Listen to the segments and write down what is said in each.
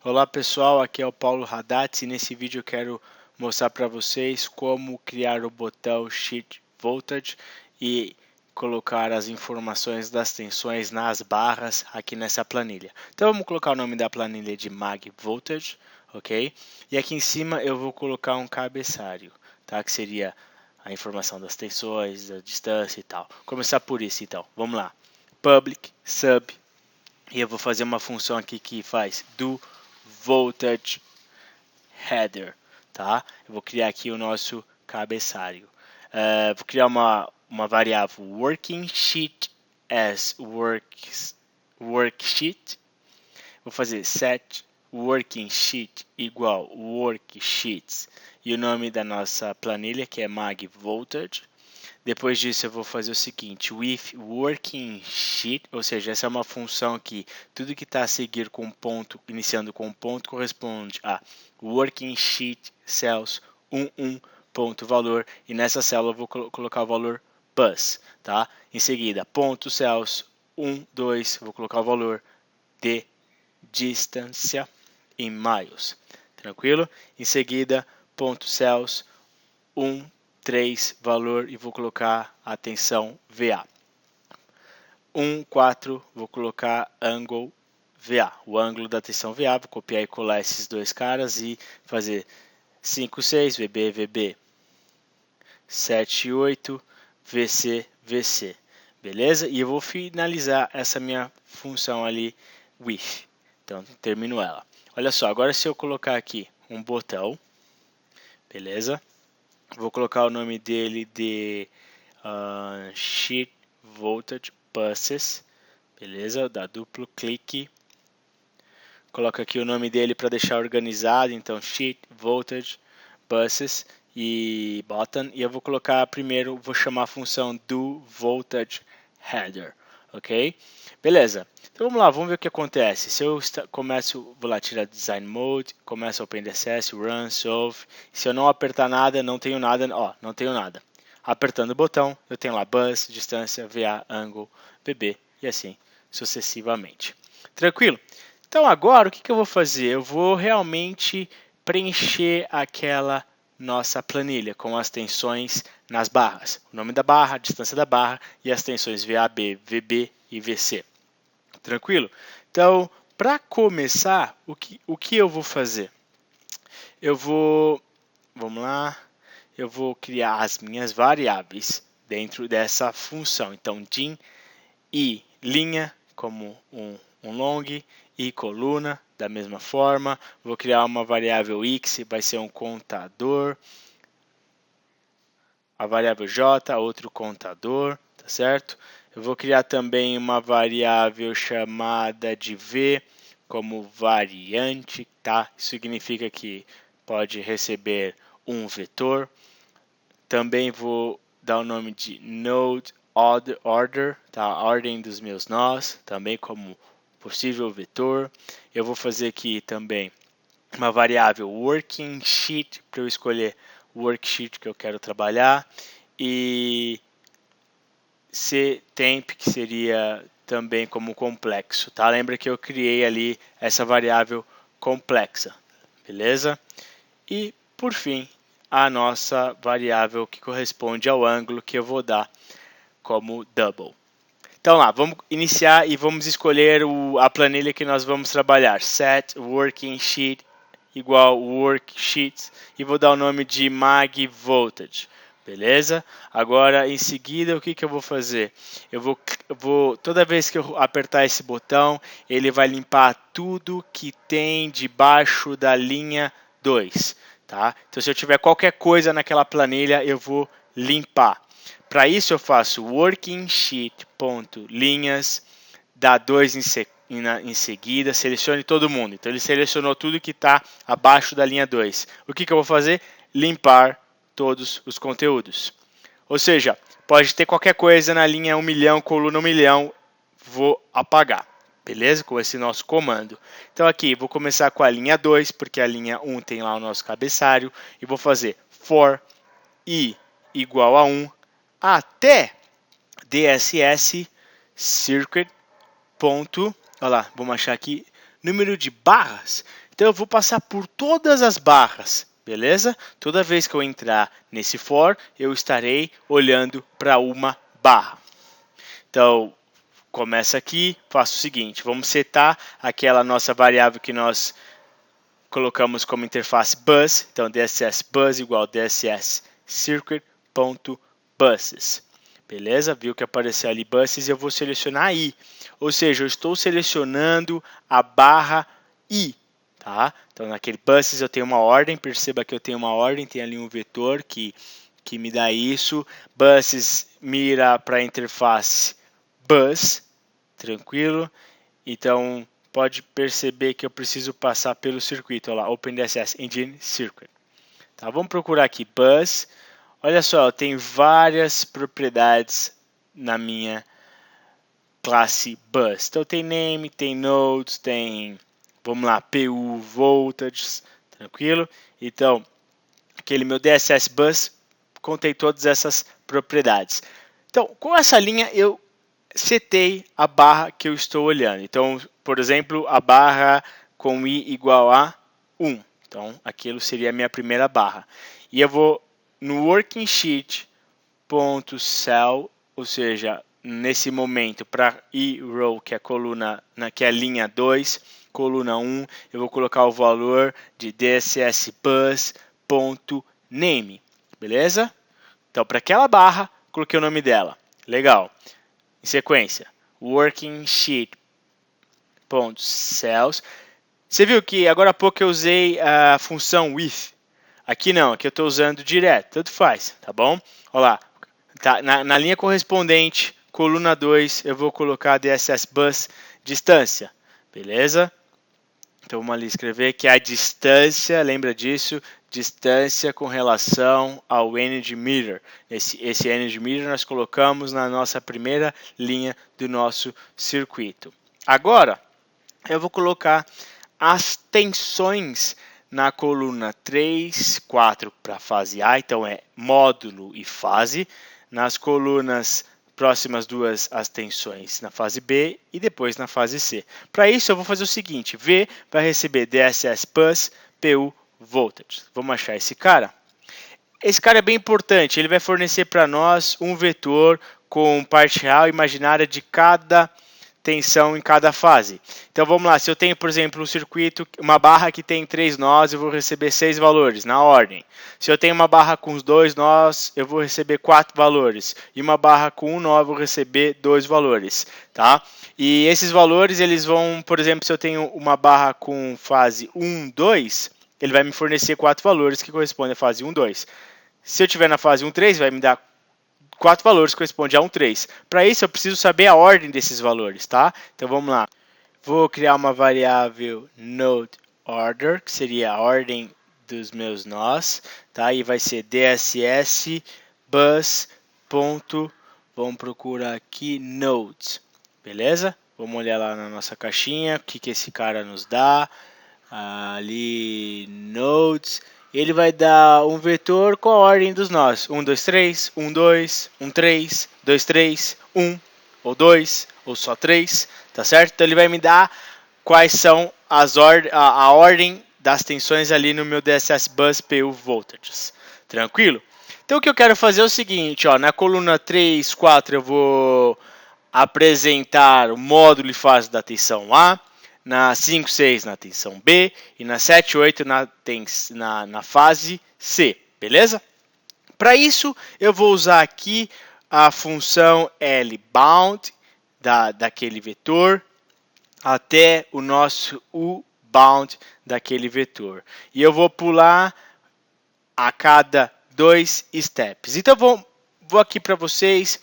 Olá pessoal, aqui é o Paulo Haddad e nesse vídeo eu quero mostrar para vocês como criar o botão Sheet Voltage e colocar as informações das tensões nas barras aqui nessa planilha. Então vamos colocar o nome da planilha de Mag Voltage, ok? E aqui em cima eu vou colocar um cabeçalho, tá? Que seria a informação das tensões, da distância e tal. Começar por isso então, vamos lá. Public, sub, e eu vou fazer uma função aqui que faz do voltage header, tá? Eu vou criar aqui o nosso cabeçalho. Vou criar uma variável working sheet as worksheet. Vou fazer set working sheet igual worksheets e o nome da nossa planilha que é mag voltage. Depois disso eu vou fazer o seguinte, with working sheet, ou seja, essa é uma função que tudo que está a seguir com ponto, iniciando com ponto, corresponde a working sheet cells 11 ponto valor, e nessa célula eu vou colocar o valor bus, tá? Em seguida, ponto cells 1, 2, vou colocar o valor de distância em miles, tranquilo? Em seguida, ponto cells 1, 3 valor e vou colocar a tensão VA. 1, 4, vou colocar angle VA, o ângulo da tensão VA, vou copiar e colar esses dois caras e fazer 5, 6, VB, VB, 7, 8, VC, VC, beleza? E eu vou finalizar essa minha função ali with, então termino ela. Olha só, agora se eu colocar aqui um botão, beleza? Vou colocar o nome dele de Sheet Voltage Buses, beleza? Dá duplo clique. Coloco aqui o nome dele para deixar organizado, então Sheet Voltage Buses e Button. E eu vou colocar primeiro, vou chamar a função do Voltage Header, ok? Beleza. Então vamos lá, vamos ver o que acontece. Se eu começo, vou lá tirar Design Mode, começo OpenDSS, Run, Solve. Se eu não apertar nada, não tenho nada, ó, não tenho nada. Apertando o botão, eu tenho lá Bus, distância, VA, Angle, BB e assim sucessivamente. Tranquilo? Então agora o que eu vou fazer? Eu vou realmente preencher aquela nossa planilha com as tensões nas barras. O nome da barra, a distância da barra e as tensões VAB, VB e VC. Tranquilo? Então, para começar, o que eu vou fazer? Vamos lá, eu vou criar as minhas variáveis dentro dessa função. Então, dim e linha como um long e coluna da mesma forma. Vou criar uma variável x, vai ser um contador. A variável j, outro contador, tá certo? Eu vou criar também uma variável chamada de v como variante, tá? Isso significa que pode receber um vetor. Também vou dar o nome de node order, tá? A ordem dos meus nós, também como possível vetor. Eu vou fazer aqui também uma variável working sheet para eu escolher o worksheet que eu quero trabalhar e ctemp, que seria também como complexo, tá? Lembra que eu criei ali essa variável complexa, beleza? E por fim, a nossa variável que corresponde ao ângulo que eu vou dar como double. Então lá, vamos iniciar e vamos escolher a planilha que nós vamos trabalhar. Set working sheet igual worksheets e vou dar o nome de mag voltage. Beleza? Agora, em seguida, o que eu vou fazer? Eu vou, toda vez que eu apertar esse botão, ele vai limpar tudo que tem debaixo da linha 2. Tá? Então, se eu tiver qualquer coisa naquela planilha, eu vou limpar. Para isso, eu faço working sheet.linhas, dá 2 em seguida, selecione todo mundo. Então, ele selecionou tudo que está abaixo da linha 2. O que eu vou fazer? Limpar todos os conteúdos. Ou seja, pode ter qualquer coisa na linha 1 milhão, coluna 1 milhão, vou apagar. Beleza? Com esse nosso comando. Então aqui, vou começar com a linha 2, porque a linha 1 tem lá o nosso cabeçalho. E vou fazer for i igual a 1 até DSS circuit ponto, olha lá, vamos achar aqui, número de barras. Então eu vou passar por todas as barras, beleza? Toda vez que eu entrar nesse for, eu estarei olhando para uma barra. Então, começa aqui, faço o seguinte, vamos setar aquela nossa variável que nós colocamos como interface bus, então DSS bus igual DSS circuit.buses. Beleza? Viu que apareceu ali buses e eu vou selecionar I. Ou seja, eu estou selecionando a barra I. Tá? Então, naquele buses eu tenho uma ordem, perceba que eu tenho uma ordem, tem ali um vetor que me dá isso. Buses mira para a interface bus, tranquilo. Então, pode perceber que eu preciso passar pelo circuito. Olha lá, OpenDSS Engine Circuit. Tá, vamos procurar aqui bus. Olha só, tem várias propriedades na minha classe bus. Então tem name, tem nodes, tem, vamos lá, PU, voltage, tranquilo? Então, aquele meu DSS bus contém todas essas propriedades. Então, com essa linha eu setei a barra que eu estou olhando. Então, por exemplo, a barra com I igual a 1. Então, aquilo seria a minha primeira barra. E eu vou no working sheet.cell, ou seja, nesse momento, para I row, que é a coluna, que é a linha 2, coluna 1, eu vou colocar o valor de dssbus.name, beleza? Então, para aquela barra, coloquei o nome dela. Legal. Em sequência, working sheet.cells. Você viu que agora há pouco eu usei a função with. Aqui não, aqui eu estou usando direto, tanto faz, tá bom? Olha lá, tá, na linha correspondente, coluna 2, eu vou colocar DSS bus distância, beleza? Então vamos ali escrever que a distância, lembra disso, distância com relação ao energy meter. Esse energy meter nós colocamos na nossa primeira linha do nosso circuito. Agora, eu vou colocar as tensões na coluna 3, 4 para a fase A, então é módulo e fase. Nas colunas próximas duas, as tensões na fase B e depois na fase C. Para isso eu vou fazer o seguinte, V vai receber DSS bus, PU, voltage. Vamos achar esse cara? Esse cara é bem importante, ele vai fornecer para nós um vetor com parte real imaginária de cada tensão em cada fase. Então vamos lá, se eu tenho, por exemplo, um circuito, uma barra que tem 3 nós, eu vou receber 6 valores, na ordem. Se eu tenho uma barra com os 2 nós, eu vou receber 4 valores. E uma barra com 1 nó, eu vou receber 2 valores. Tá? E esses valores, eles vão, por exemplo, se eu tenho uma barra com fase 1, 2, ele vai me fornecer 4 valores que correspondem à fase 1, 2. Se eu estiver na fase 1, 3, vai me dar 4 valores que correspondem a 1, 3. Para isso, eu preciso saber a ordem desses valores, tá? Então, vamos lá. Vou criar uma variável node order, que seria a ordem dos meus nós, tá? E vai ser dss bus. Vamos procurar aqui nodes, beleza? Vamos olhar lá na nossa caixinha, o que esse cara nos dá. Ali, nodes. Ele vai dar um vetor com a ordem dos nós. 1, 2, 3, 1, 2, 1, 3, 2, 3, 1, ou 2, ou só 3, tá certo? Então ele vai me dar quais são a ordem das tensões ali no meu DSS bus PU voltages. Tranquilo? Então o que eu quero fazer é o seguinte, ó, na coluna 3, 4 eu vou apresentar o módulo e fase da tensão A. Na 5, 6 na tensão B e na 7, 8 na fase C, beleza? Para isso, eu vou usar aqui a função lbound daquele vetor até o nosso ubound daquele vetor. E eu vou pular a cada 2 steps. Então, vou aqui para vocês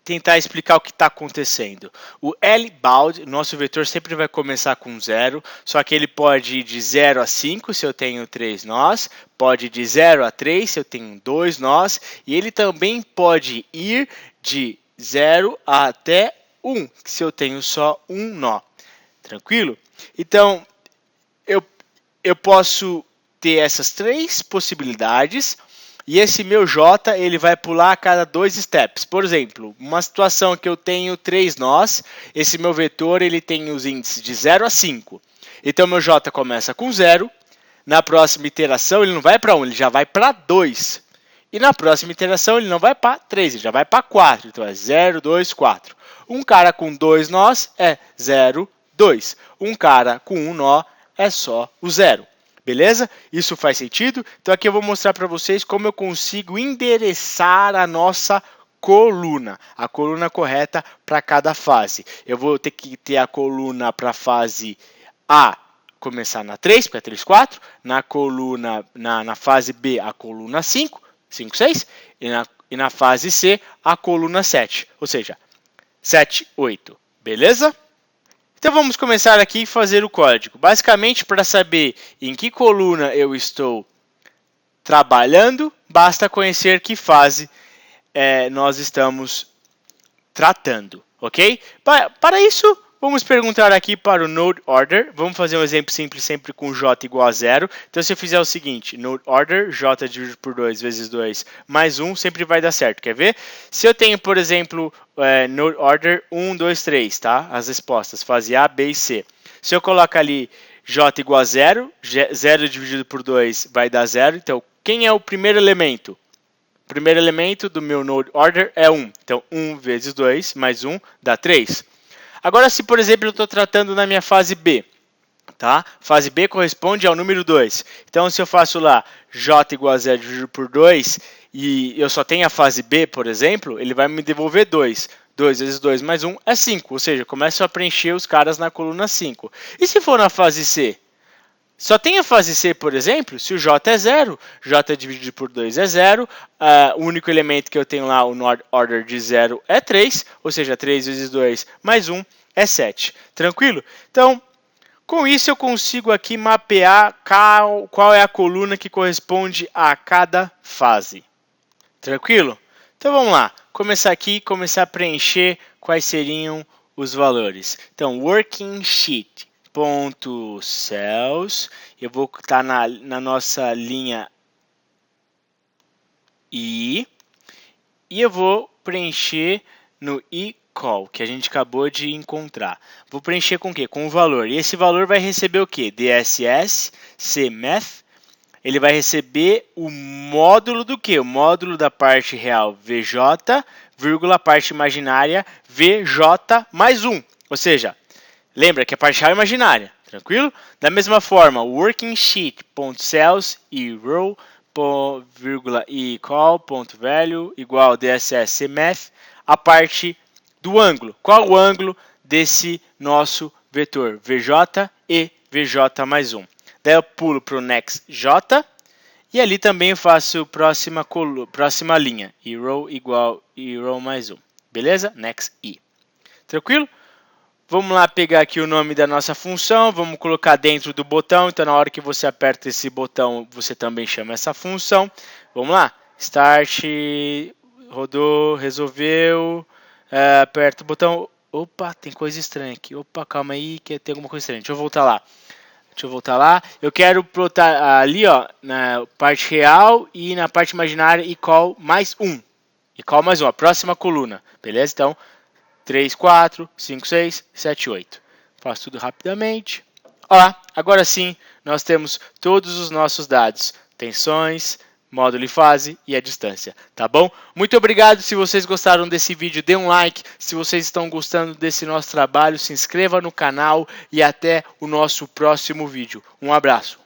tentar explicar o que está acontecendo. O lbound, nosso vetor sempre vai começar com 0, só que ele pode ir de 0 a 5 se eu tenho 3 nós, pode ir de 0 a 3 se eu tenho 2 nós, e ele também pode ir de 0 até 1 se eu tenho só um nó. Tranquilo? Então, eu posso ter essas 3 possibilidades. E esse meu J, ele vai pular a cada 2 steps. Por exemplo, uma situação que eu tenho 3 nós, esse meu vetor ele tem os índices de 0 a 5. Então, meu J começa com 0. Na próxima iteração, ele não vai para 1, ele já vai para 2. E na próxima iteração, ele não vai para 3, ele já vai para 4. Então, é 0, 2, 4. Um cara com 2 nós é 0, 2. Um cara com um nó é só o 0. Beleza? Isso faz sentido? Então, aqui eu vou mostrar para vocês como eu consigo endereçar a nossa coluna. A coluna correta para cada fase. Eu vou ter que ter a coluna para a fase A começar na 3, porque é 3, 4. Na coluna, na fase B, a coluna 5, 5, 6. E na fase C, a coluna 7. Ou seja, 7, 8. Beleza? Então vamos começar aqui e fazer o código. Basicamente, para saber em que coluna eu estou trabalhando, basta conhecer que fase nós estamos tratando, ok? Para isso, vamos perguntar aqui para o node order. Vamos fazer um exemplo simples sempre com j igual a 0. Então, se eu fizer o seguinte, node order, j dividido por 2 vezes 2 mais 1, sempre vai dar certo. Quer ver? Se eu tenho, por exemplo, node order 1, 2, 3, tá? As respostas, fase A, B e C. Se eu colocar ali j igual a 0, 0 dividido por 2 vai dar 0. Então, quem é o primeiro elemento? O primeiro elemento do meu node order é 1. Então, 1 vezes 2 mais 1 dá 3. Agora, se, por exemplo, eu estou tratando na minha fase B, tá? Fase B corresponde ao número 2. Então, se eu faço lá j igual a 0 dividido por 2 e eu só tenho a fase B, por exemplo, ele vai me devolver 2. 2 vezes 2 mais 1 é 5. Ou seja, eu começo a preencher os caras na coluna 5. E se for na fase C? Só tem a fase C, por exemplo, se o j é 0, j dividido por 2 é 0, o único elemento que eu tenho lá, o node order de 0 é 3, ou seja, 3 vezes 2 mais 1 é 7. Tranquilo? Então, com isso eu consigo aqui mapear qual é a coluna que corresponde a cada fase. Tranquilo? Então vamos lá, começar aqui, começar a preencher quais seriam os valores. Então, working sheet. .cells, eu vou estar na nossa linha I e eu vou preencher no eCall, que a gente acabou de encontrar. Vou preencher com o quê? Com o valor. E esse valor vai receber o quê? DSS, CMath. Ele vai receber o módulo do quê? O módulo da parte real VJ, vírgula, parte imaginária VJ mais 1. Ou seja, lembra que é parte real imaginária, tranquilo? Da mesma forma, working sheet.cells e row, vírgula, e call.value igual DSS math, a parte do ângulo. Qual o ângulo desse nosso vetor? VJ e VJ mais 1. Daí eu pulo para o next J e ali também eu faço próxima linha. E row igual e row mais 1. Beleza? Next I. Tranquilo? Vamos lá pegar aqui o nome da nossa função, vamos colocar dentro do botão, então na hora que você aperta esse botão, você também chama essa função. Vamos lá, start, rodou, resolveu, aperta o botão, opa, tem coisa estranha aqui, opa, calma aí, que tem alguma coisa estranha, deixa eu voltar lá. Eu quero botar ali, ó, na parte real e na parte imaginária e call mais 1, a próxima coluna, beleza? Então, 3, 4, 5, 6, 7, 8. Faço tudo rapidamente. Olá, agora sim nós temos todos os nossos dados. Tensões, módulo e fase e a distância, tá bom? Muito obrigado. Se vocês gostaram desse vídeo, dê um like. Se vocês estão gostando desse nosso trabalho, se inscreva no canal e até o nosso próximo vídeo. Um abraço.